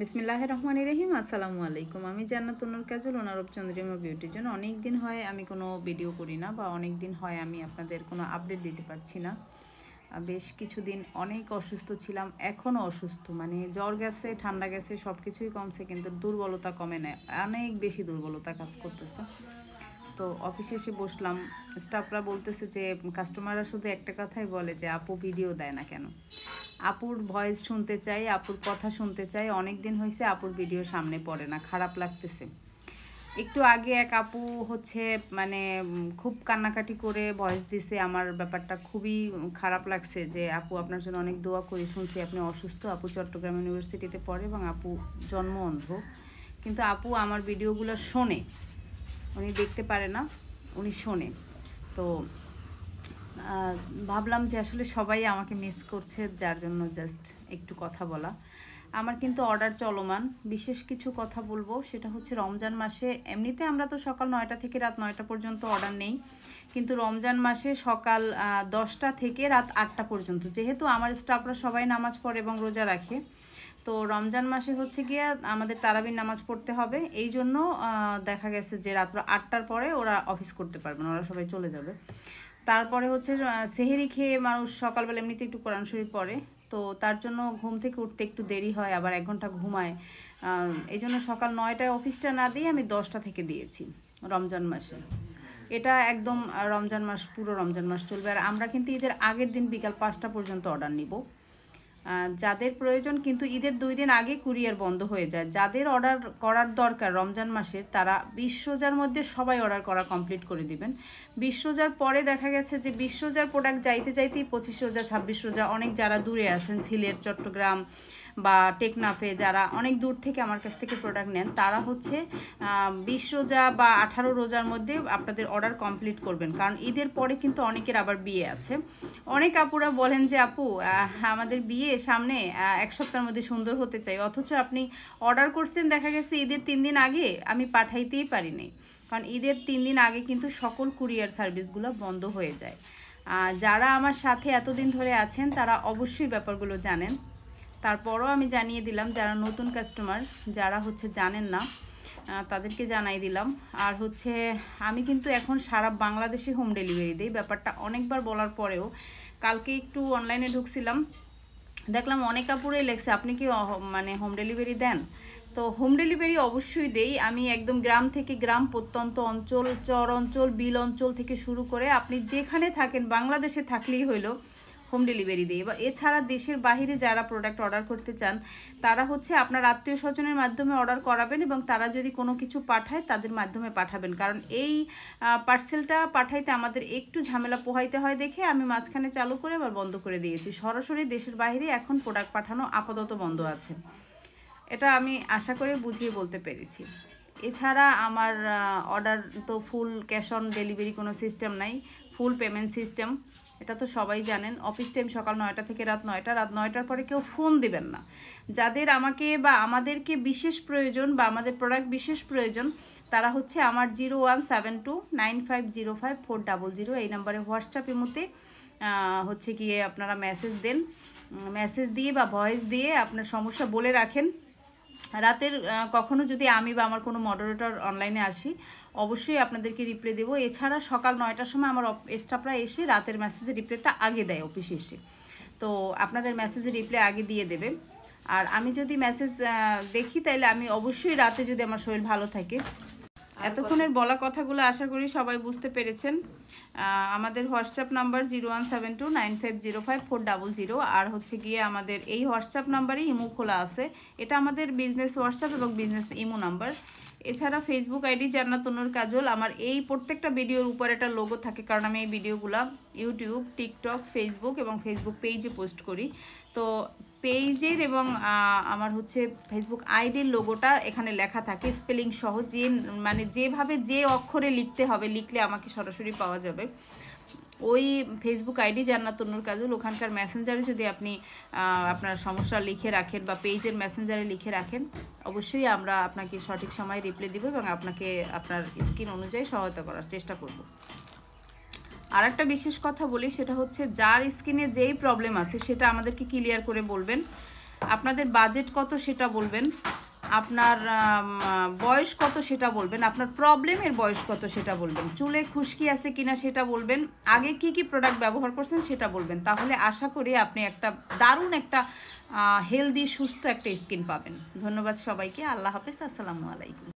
বিসমিল্লাহির রহমানির রহিম। আসসালামু আলাইকুম। আমি জান্নাতুন্নুর কাজল, অনারব চন্দ্রিমা বিউটির জন্য। অনেক দিন হয় আমি কোনো ভিডিও করি না, বা অনেক দিন হয় আমি আপনাদের কোনো আপডেট দিতে পারছি না। বেশ কিছুদিন অনেক অসুস্থ ছিলাম, এখনও অসুস্থ, মানে জ্বর গেছে, ঠান্ডা গেছে, সব কিছুই কমছে, কিন্তু দুর্বলতা কমে নেয়, অনেক বেশি দুর্বলতা কাজ করতেছে। তো অফিসে এসে বসলাম, স্টাফরা বলতেছে যে কাস্টমাররা শুধু একটা কথাই বলে যে আপু ভিডিও দেয় না কেন। আপুর ভয়েস শুনতে চাই, আপুর কথা শুনতে চাই, অনেক দিন হয়েছে আপুর ভিডিও সামনে পড়ে না, খারাপ লাগতেছে। একটু আগে এক আপু হচ্ছে মানে খুব কান্নাকাটি করে ভয়েস দিছে, আমার ব্যাপারটা খুবই খারাপ লাগছে যে আপু আপনার জন্য অনেক দোয়া করি, শুনছি আপনি অসুস্থ। আপু চট্টগ্রাম ইউনিভার্সিটিতে পড়ে এবং আপু জন্ম অন্ধ, কিন্তু আপু আমার ভিডিওগুলো শোনে, উনি দেখতে পারে না, উনি শোনে। তো ভাবলাম যে আসলে সবাই আমাকে মিস করছে, যার জন্য জাস্ট একটু কথা বলা। আমার কিন্তু অর্ডার চলমান, বিশেষ কিছু কথা বলবো, সেটা হচ্ছে রমজান মাসে এমনিতে আমরা তো সকাল 9টা থেকে রাত 9টা পর্যন্ত অর্ডার নেই, কিন্তু রমজান মাসে সকাল 10টা থেকে রাত 8টা পর্যন্ত, যেহেতু আমার স্টাফরা সবাই নামাজ পড়ে এবং রোজা রাখে, তো রমজান মাসে হচ্ছে গিয়ে আমাদের তারাবির নামাজ পড়তে হবে, এই জন্য দেখা গেছে যে রাত্র 8টার পরে ওরা অফিস করতে পারবে না, ওরা সবাই চলে যাবে। তারপরে হচ্ছে সেহেরি খেয়ে মানুষ সকালবেলা এমনিতে একটু কোরআন শরীফ পড়ে, তো তার জন্য ঘুম থেকে উঠতে একটু দেরি হয়, আবার 1 ঘন্টা ঘুমায়। এই জন্য সকাল 9টায় অফিসটা না দিয়ে আমি 10টা থেকে দিয়েছি রমজান মাসে। এটা একদম রমজান মাস, পুরো রমজান মাস চলবে। আর আমরা কিন্তু ঈদের আগের দিন বিকাল 5টা পর্যন্ত অর্ডার নিব, যাদের প্রয়োজন, কিন্তু ঈদের 2 দিন আগে কুরিয়ার বন্ধ হয়ে যায়। যাদের অর্ডার করার দরকার রমজান মাসের, তারা 20 রোজার মধ্যে সবাই অর্ডার করা কমপ্লিট করে দিবেন। 20 রোজার পরে দেখা গেছে যে 20 রোজার প্রোডাক্ট যাইতে যাইতেই 25 রোজা, 26 রোজা, অনেক যারা দূরে আছেন, সিলেট, চট্টগ্রাম বা টেকনাফে, যারা অনেক দূর থেকে আমার কাছ থেকে প্রোডাক্ট নেন, তারা হচ্ছে 20 রোজা বা 18 রোজার মধ্যে আপনাদের অর্ডার কমপ্লিট করবেন, কারণ ঈদের পরে কিন্তু অনেকের আবার বিয়ে আছে। অনেক আপুরা বলেন যে আপু আমাদের বিয়ে সামনে, 1 সপ্তাহের মধ্যে সুন্দর হতে চাই, অথচ আপনি অর্ডার করছেন দেখা গেছে ঈদের 3 দিন আগে, আমি পাঠাইতেই পারিনি, কারণ ঈদের 3 দিন আগে কিন্তু সকল কুরিয়ার সার্ভিসগুলো বন্ধ হয়ে যায়। যারা আমার সাথে এতদিন ধরে আছেন তারা অবশ্যই ব্যাপারগুলো জানেন, তারপরও আমি জানিয়ে দিলাম। যারা নতুন কাস্টমার, যারা হচ্ছে জানেন না, তাদেরকে জানাই দিলাম। আর হচ্ছে আমি কিন্তু এখন সারা বাংলাদেশে হোম ডেলিভারি দিই, ব্যাপারটা অনেকবার বলার পরেও কালকে একটু অনলাইনে ঢুকছিলাম, দেখলাম অনেক কাপড়েই লেগছে আপনি কি মানে হোম ডেলিভারি দেন। তো হোম ডেলিভারি অবশ্যই দেই আমি, একদম গ্রাম থেকে গ্রাম, প্রত্যন্ত অঞ্চল, চর অঞ্চল, বিল অঞ্চল থেকে শুরু করে আপনি যেখানে থাকেন, বাংলাদেশে থাকলেই হইলো হোম ডেলিভারি দিই। বা এছাড়া দেশের বাইরে যারা প্রোডাক্ট অর্ডার করতে চান, তারা হচ্ছে আপনার আত্মীয় স্বজনের মাধ্যমে অর্ডার করাবেন, এবং তারা যদি কোনো কিছু পাঠায় তাদের মাধ্যমে পাঠাবেন, কারণ এই পার্সেলটা পাঠাইতে আমাদের একটু ঝামেলা পোহাইতে হয় দেখে আমি মাঝখানে চালু করে আবার বন্ধ করে দিয়েছি। সরাসরি দেশের বাইরে এখন প্রোডাক্ট পাঠানো আপাতত বন্ধ আছে, এটা আমি আশা করে বুঝিয়ে বলতে পেরেছি। এছাড়া আমার অর্ডার তো ফুল ক্যাশ অন ডেলিভারি কোনো সিস্টেম নাই, ফুল পেমেন্ট সিস্টেম, এটা তো সবাই জানেন। অফিস টাইম সকাল 9টা থেকে রাত 9টা, রাত 9টার পরে কেউ ফোন দিবেন না। যাদের আমাকে বা আমাদেরকে বিশেষ প্রয়োজন বা আমাদের প্রোডাক্ট বিশেষ প্রয়োজন, তারা হচ্ছে আমার 0172950540 এই নাম্বারে হোয়াটসঅ্যাপ ইমোতে হচ্ছে গিয়ে আপনারা মেসেজ দেন, মেসেজ দিয়ে বা ভয়েস দিয়ে আপনার সমস্যা বলে রাখেন। রাতের কখনো যদি আমি বা আমার কোনো মডারেটর অনলাইনে আসি, অবশ্যই আপনাদেরকে রিপ্লাই দেবো। এছাড়া সকাল 9টার সময় আমার স্টাফরা এসে রাতের মেসেজের রিপ্লাইটা আগে দেয় অফিসে এসে, তো আপনাদের মেসেজের রিপ্লাই আগে দিয়ে দেবে। আর আমি যদি মেসেজ দেখি, তাইলে আমি অবশ্যই রাতে, যদি আমার শরীর ভালো থাকে। এতক্ষণের বলা কথাগুলো আশা করি সবাই বুঝতে পেরেছেন। আমাদের হোয়াটসঅ্যাপ নাম্বার 0172950540, আর হচ্ছে গিয়ে আমাদের এই হোয়াটসঅ্যাপ নাম্বারেই ইমো খোলা আছে, এটা আমাদের বিজনেস হোয়াটসঅ্যাপ এবং বিজনেস ইমো নাম্বার। এছাড়া ফেসবুক আইডি জান্নাতুন্নুর কাজল, আমার এই প্রত্যেকটা ভিডিওর উপর একটা লোগো থাকে, কারণ আমি এই ভিডিওগুলো ইউটিউব, টিকটক, ফেসবুক এবং ফেসবুক পেজে পোস্ট করি। তো পেজের এবং আমার হচ্ছে ফেসবুক আইডির লোগোটা এখানে লেখা থাকে স্পেলিং সহ, যে মানে যেভাবে যে অক্ষরে লিখতে হবে, লিখলে আমাকে সরাসরি পাওয়া যাবে। ওই ফেসবুক আইডি জান্নাতুন্নুর কাজল, ওখানকার মেসেঞ্জারে যদি আপনি আপনার সমস্যা লিখে রাখেন বা পেজের মেসেঞ্জারে লিখে রাখেন, অবশ্যই আমরা আপনাকে সঠিক সময়ে রিপ্লাই দিব এবং আপনাকে আপনার স্কিন অনুযায়ী সহায়তা করার চেষ্টা করব। আর একটা বিশেষ কথা বলি, সেটা হচ্ছে যার স্কিনে যেই প্রবলেম আছে সেটা আমাদেরকে ক্লিয়ার করে বলবেন। আপনাদের বাজেট কত সেটা বলবেন, আপনার বয়স কত সেটা বলবেন, আপনার প্রবলেমের বয়স কত সেটা বলবেন, চুলে খুশকি আছে কিনা সেটা বলবেন, আগে কি কি প্রোডাক্ট ব্যবহার করছেন সেটা বলবেন। তাহলে আশা করি আপনি একটা দারুণ একটা হেলদি সুস্থ একটা স্কিন পাবেন। ধন্যবাদ সবাইকে। আল্লাহ হাফেজ। আসসালামু আলাইকুম।